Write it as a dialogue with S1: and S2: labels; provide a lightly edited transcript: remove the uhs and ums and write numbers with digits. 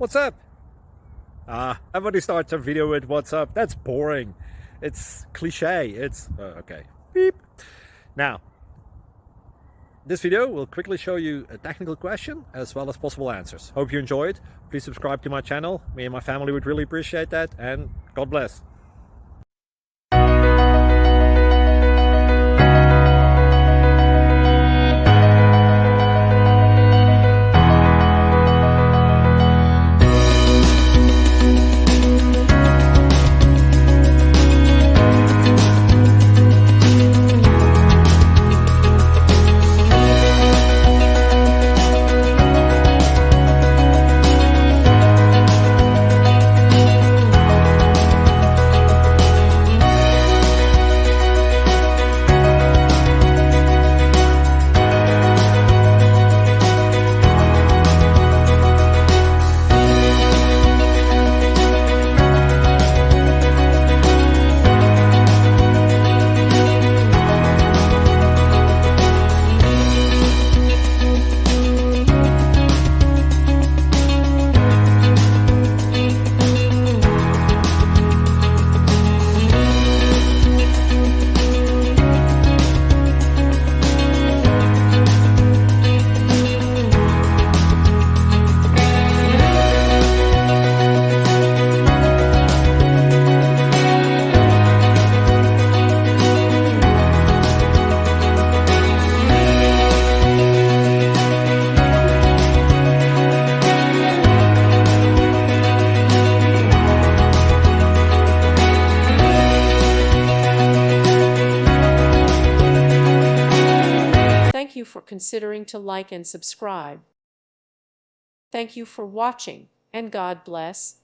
S1: What's up? Everybody starts a video with what's up. That's boring. It's cliche. It's okay. Beep. Now, this video will quickly show you a technical question as well as possible answers. Hope you enjoy it. Please subscribe to my channel. Me and my family would really appreciate that, and God bless.
S2: Thank you for considering to like and subscribe. Thank you for watching, and God bless.